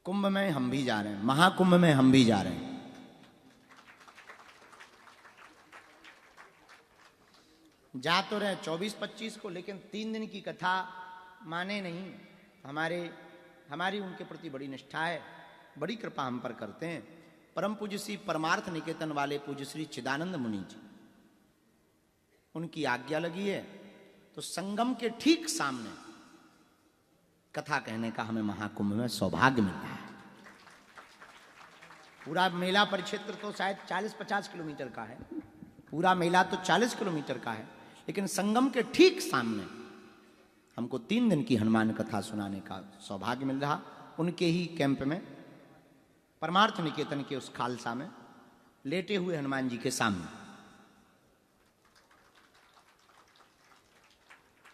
कुंभ में हम भी जा रहे हैं, महाकुंभ में हम भी जा रहे हैं। जा तो रहे 24-25 को, लेकिन 3 दिन की कथा माने नहीं। हमारी उनके प्रति बड़ी निष्ठा है, बड़ी कृपा हम पर करते हैं। परम पूज्य श्री परमार्थ निकेतन वाले पूज्य श्री चिदानंद मुनि जी, उनकी आज्ञा लगी है तो संगम के ठीक सामने कथा कहने का हमें महाकुंभ में सौभाग्य मिल रहा है। पूरा मेला परिक्षेत्र तो शायद 40-50 किलोमीटर का है, पूरा मेला तो 40 किलोमीटर का है, लेकिन संगम के ठीक सामने हमको 3 दिन की हनुमान कथा सुनाने का सौभाग्य मिल रहा। उनके ही कैंप में परमार्थ निकेतन के उस खालसा में लेटे हुए हनुमान जी के सामने,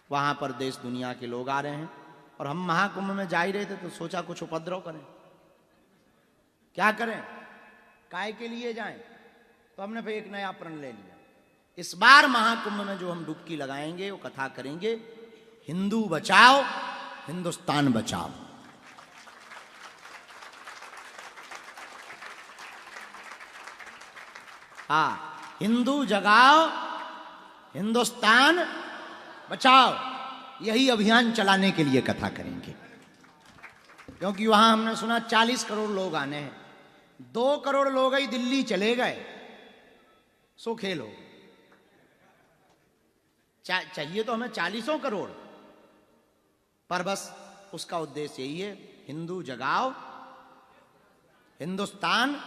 वहां पर देश दुनिया के लोग आ रहे हैं और हम महाकुंभ में जा ही रहे थे तो सोचा कुछ उपद्रव करें। क्या करें, काय के लिए जाएं, तो हमने फिर एक नया प्रण ले लिया। इस बार महाकुंभ में जो हम डुबकी लगाएंगे वो कथा करेंगे, हिंदू बचाओ हिंदुस्तान बचाओ। हाँ, हिंदू जगाओ हिंदुस्तान बचाओ, यही अभियान चलाने के लिए कथा करेंगे। क्योंकि वहां हमने सुना 40 करोड़ लोग आने हैं, 2 करोड़ लोग ही दिल्ली चले गए, सो खेल हो। चाहिए तो हमें 40 करोड़, पर बस उसका उद्देश्य यही है, हिंदू जगाओ हिंदुस्तान।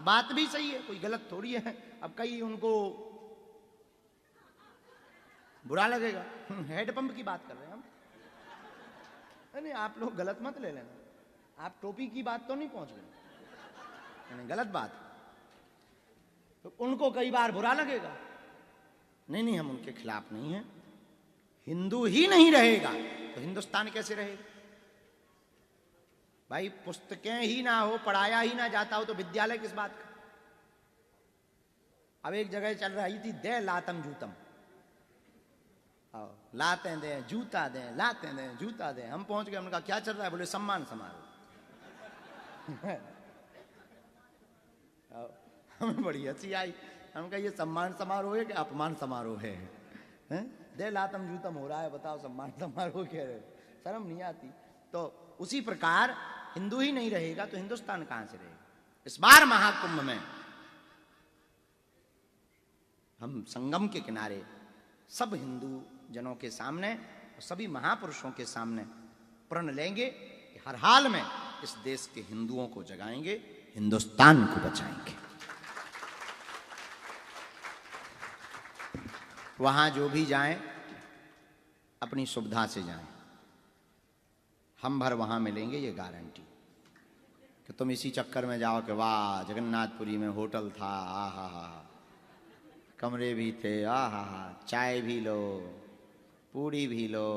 बात भी सही है, कोई गलत थोड़ी है। अब कई उनको बुरा लगेगा, हेडपंप की बात कर रहे हैं हम। नहीं, आप लोग गलत मत ले लेना, आप टोपी की बात तो नहीं पहुंच गए, गलत बात, तो उनको कई बार बुरा लगेगा। नहीं, हम उनके खिलाफ नहीं हैं। हिंदू ही नहीं रहेगा तो हिंदुस्तान कैसे रहेगा भाई? पुस्तकें ही ना हो, पढ़ाया ही ना जाता हो तो विद्यालय किस बात का? अब एक जगह चल रही थी, दे लातम जूतम, लाते दें जूता दें, लाते दें जूता दें। हम पहुंच गए, हमने कहा क्या चल रहा है? बोले सम्मान समारोह। हमें बड़ी हंसी आई। हम कहा ये सम्मान समारोह है कि अपमान समारोह है? दे लातम जूतम हो रहा है, बताओ सम्मान समारोह कह रहे? शर्म नहीं आती? तो उसी प्रकार हिंदू ही नहीं रहेगा तो हिंदुस्तान कहां से रहेगा? इस बार महाकुंभ में हम संगम के किनारे सब हिंदू जनों के सामने और सभी महापुरुषों के सामने प्रण लेंगे कि हर हाल में इस देश के हिंदुओं को जगाएंगे, हिंदुस्तान को बचाएंगे। वहां जो भी जाएं अपनी सुविधा से जाएं, हम भर वहां मिलेंगे, ये गारंटी। कि तुम इसी चक्कर में जाओ कि वाह जगन्नाथपुरी में होटल था, आहा, कमरे भी थे, आहा, चाय भी लो, पूड़ी भी लो,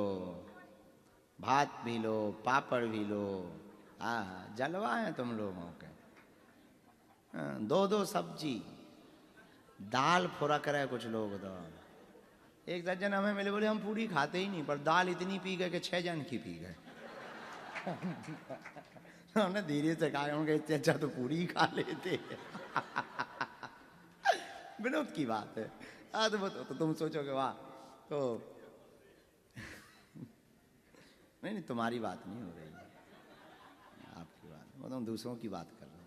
भात भी लो, पापड़ भी लो, आहा, जलवा है तुम लोगों के। 2 सब्जी, दाल फुरक रहे कुछ लोग तो। एक दर्जन हमें मिले, बोले हम पूड़ी खाते ही नहीं, पर दाल इतनी पी गए कि 6 जन की पी गए। हमने धीरे से कहा, उनके इससे अच्छा तो पूरी ही खा लेते। विनोद की बात है। तो तुम सोचोगे वाह, तो नहीं, तुम्हारी बात नहीं हो रही है, आपकी बात, वो तुम दूसरों की बात कर रहे हो।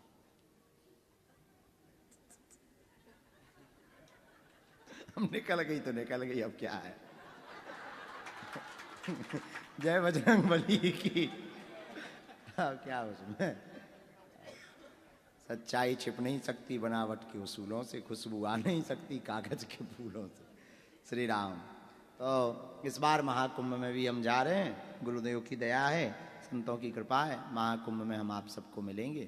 हम निकल गई तो निकल गई, अब क्या है। जय बजरंग बली की। अब क्या उसमें, सच्चाई छिप नहीं सकती बनावट के उसूलों से, खुशबू आ नहीं सकती कागज के फूलों से। श्री राम। तो इस बार महाकुंभ में भी हम जा रहे हैं, गुरुदेव की दया है, संतों की कृपा है, महाकुंभ में हम आप सबको मिलेंगे।